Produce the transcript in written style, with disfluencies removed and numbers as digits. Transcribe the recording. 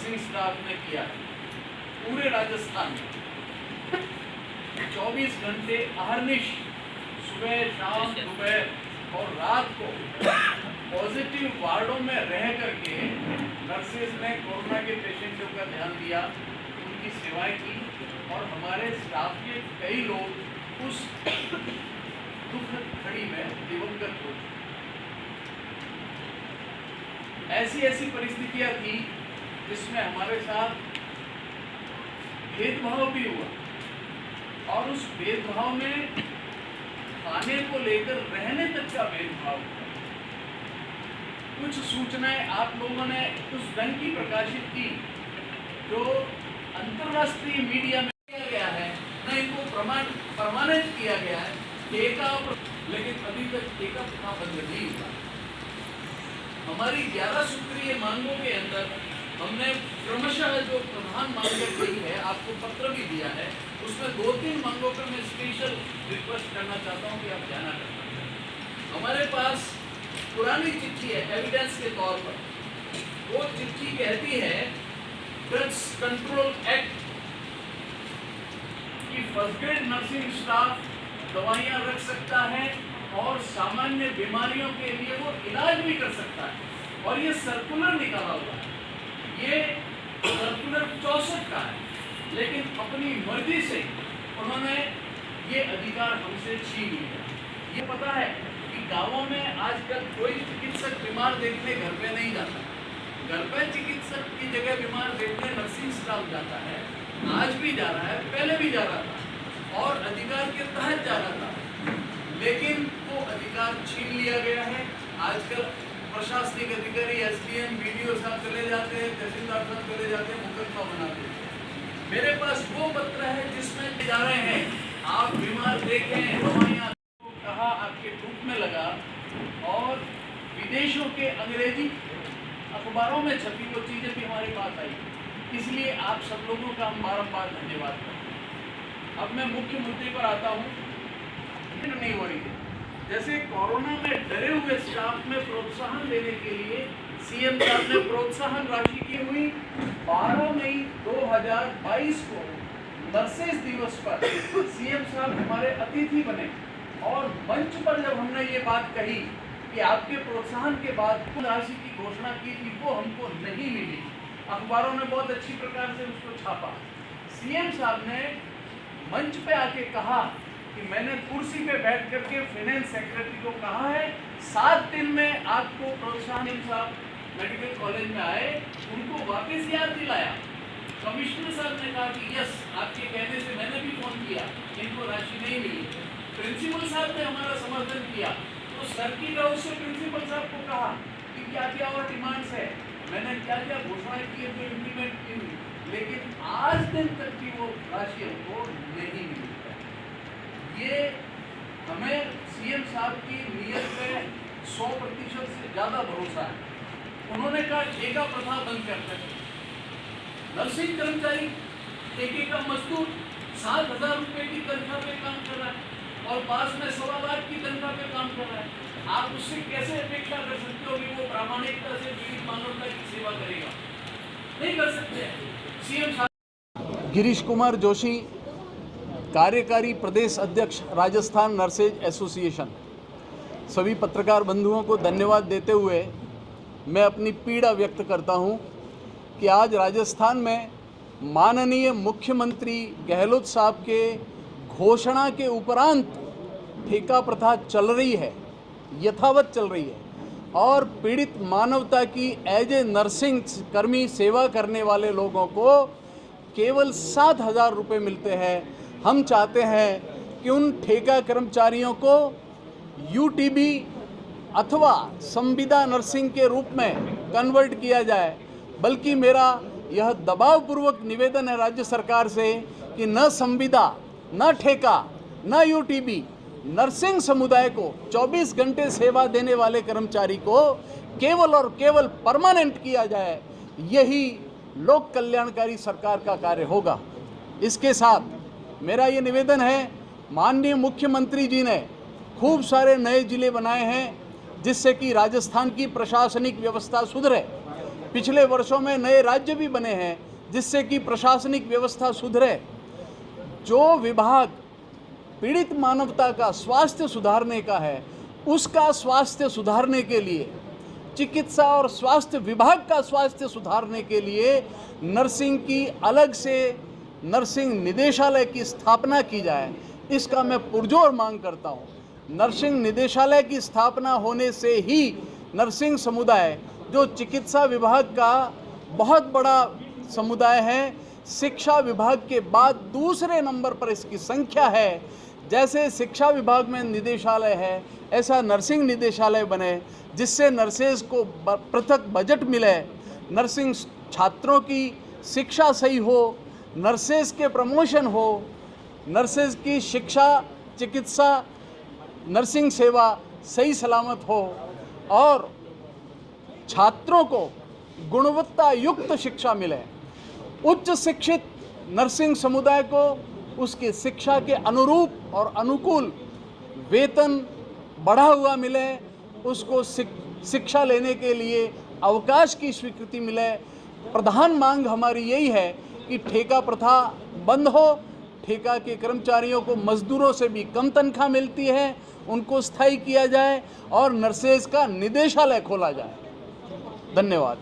Nursing staff ने किया है पूरे राजस्थान में। 24 घंटे अहर्निश सुबह शाम दोपहर और रात को पॉजिटिव वार्डों में रह करके नर्सेज ने कोरोना के पेशेंटों का ध्यान दिया, उनकी सेवाएं की और हमारे स्टाफ के कई लोग उस दुखद घड़ी में दिवंगत हो चुके। ऐसी परिस्थितियां थी जिसमें हमारे साथ भेदभाव भी हुआ और उस भेदभाव में खाने को लेकर रहने तक का भेदभाव हुआ। कुछ सूचनाएं आप लोगों ने उस ढंग की प्रकाशित की जो अंतर्राष्ट्रीय मीडिया में किया गया है, न इनको प्रमाणित किया गया है लेकिन अभी तक टीका प्रथा बंद नहीं हुआ। हमारी 11 सूत्रीय मांगों के अंदर हमने क्रमशः जो प्रधान मांग गई है, आपको पत्र भी दिया है, उसमें 2-3 मांगों पर मैं स्पेशल रिक्वेस्ट करना चाहता हूं कि आप ध्यान रखें। हमारे पास पुरानी चिट्ठी है एविडेंस के तौर पर। वो चिट्ठी कहती है ड्रग्स कंट्रोल एक्ट की फर्स्ट ग्रेड नर्सिंग स्टाफ दवाइयां रख सकता है और सामान्य बीमारियों के लिए वो इलाज भी कर सकता है। और ये सर्कुलर निकाला हुआ है, ये सर्कुलर 64 का है, लेकिन अपनी मर्जी से उन्होंने ये अधिकार हमसे छीन लिया। ये पता है कि गांवों में आजकल कोई चिकित्सक बीमार देखने घर पे नहीं जाता, घर पे चिकित्सक की जगह बीमार देखने नर्सिंग स्टाफ जाता है। आज भी जा रहा है, पहले भी जा रहा था और अधिकार के तहत जा रहा था, लेकिन वो अधिकार छीन लिया गया है। आजकल प्रशासनिक अधिकारी एसडीएम बीडीओ साहब चले जाते हैं, तहसीलदार साहब चले जाते हैं, मुकदमा बनाते हैं। मेरे पास वो पत्र है जिसमें जा रहे हैं आप बीमार देखें, दवाइयाँ कहा आपके धूप में लगा और विदेशों के अंग्रेजी अखबारों में छपी वो चीज़ें भी हमारे पास आई, इसलिए आप सब लोगों का हम बारम्बार धन्यवाद करते हैं। अब मैं मुख्य मुद्दे पर आता हूँ। नहीं हो रही है, जैसे कोरोना में डरे हुए स्टाफ में प्रोत्साहन देने के लिए सीएम साहब ने प्रोत्साहन राशि की हुई 12 मई 2022 को नर्सेज दिवस पर सीएम साहब हमारे अतिथि बने और मंच पर जब हमने ये बात कही कि आपके प्रोत्साहन के बाद राशि की घोषणा की थी वो हमको नहीं मिली, अखबारों ने बहुत अच्छी प्रकार से उसको छापा। सीएम साहब ने मंच पे आके कहा कि मैंने कुर्सी पे बैठ करके फाइनेंस सेक्रेटरी को कहा है 7 दिन में आपको प्रोत्साहन। साहब मेडिकल कॉलेज में आए, उनको वापस याद दिलाया। कमिश्नर साहब ने कहा कि यस, आपके कहने से मैंने भी फोन किया, इनको राशि नहीं मिली। प्रिंसिपल साहब ने हमारा समर्थन किया, तो सर्किट हाउस से प्रिंसिपल साहब को कहा कि क्या क्या और डिमांड्स है, मैंने क्या क्या घोषणाएं की है जो इम्प्लीमेंट की हुई, लेकिन आज दिन तक की वो राशि हमको नहीं मिली। ये हमें सीएम साहब की नीयत पे 100% से ज़्यादा भरोसा है। उन्होंने कहा ठेका प्रथा बंद करते हैं। नर्सिंग कर्मचारी ठेके का मजदूर 7,000 रुपये की तनख्वाह पे काम कर रहा है और पास में 1.25 लाख की तनख्वाह पे काम कर रहा है। आप उससे कैसे अपेक्षा कर सकते हो कि वो प्रामाणिकता से पीड़ित मानवता की सेवा करेगा? नहीं कर सकते। सीएम साहब गिरीश कुमार जोशी, कार्यकारी प्रदेश अध्यक्ष राजस्थान नर्सेज एसोसिएशन। सभी पत्रकार बंधुओं को धन्यवाद देते हुए मैं अपनी पीड़ा व्यक्त करता हूं कि आज राजस्थान में माननीय मुख्यमंत्री गहलोत साहब के घोषणा के उपरांत ठेका प्रथा चल रही है, यथावत चल रही है और पीड़ित मानवता की एज ए नर्सिंग कर्मी सेवा करने वाले लोगों को केवल 7,000 रुपये मिलते हैं। हम चाहते हैं कि उन ठेका कर्मचारियों को यूटीबी अथवा संविदा नर्सिंग के रूप में कन्वर्ट किया जाए। बल्कि मेरा यह दबावपूर्वक निवेदन है राज्य सरकार से कि न संविदा, न ठेका, न यूटीबी, नर्सिंग समुदाय को 24 घंटे सेवा देने वाले कर्मचारी को केवल और केवल परमानेंट किया जाए। यही लोक कल्याणकारी सरकार का कार्य होगा। इसके साथ मेरा ये निवेदन है, माननीय मुख्यमंत्री जी ने खूब सारे नए जिले बनाए हैं जिससे कि राजस्थान की प्रशासनिक व्यवस्था सुधरे पिछले वर्षों में नए राज्य भी बने हैं जिससे कि प्रशासनिक व्यवस्था सुधरे। जो विभाग पीड़ित मानवता का स्वास्थ्य सुधारने का है, उसका स्वास्थ्य सुधारने के लिए, चिकित्सा और स्वास्थ्य विभाग का स्वास्थ्य सुधारने के लिए नर्सिंग की अलग से नर्सिंग निदेशालय की स्थापना की जाए, इसका मैं पुरजोर मांग करता हूँ। नर्सिंग निदेशालय की स्थापना होने से ही नर्सिंग समुदाय, जो चिकित्सा विभाग का बहुत बड़ा समुदाय है, शिक्षा विभाग के बाद दूसरे नंबर पर इसकी संख्या है। जैसे शिक्षा विभाग में निदेशालय है, ऐसा नर्सिंग निदेशालय बने जिससे नर्सेज को पृथक बजट मिले, नर्सिंग छात्रों की शिक्षा सही हो, नर्सेज के प्रमोशन हो, नर्सेज की शिक्षा, चिकित्सा, नर्सिंग सेवा सही सलामत हो और छात्रों को गुणवत्ता युक्त शिक्षा मिले। उच्च शिक्षित नर्सिंग समुदाय को उसकी शिक्षा के अनुरूप और अनुकूल वेतन बढ़ा हुआ मिले, उसको शिक्षा लेने के लिए अवकाश की स्वीकृति मिले। प्रधान मांग हमारी यही है कि ठेका प्रथा बंद हो, ठेका के कर्मचारियों को मजदूरों से भी कम तनख्वाह मिलती है, उनको स्थायी किया जाए और नर्सेज का निदेशालय खोला जाए। धन्यवाद।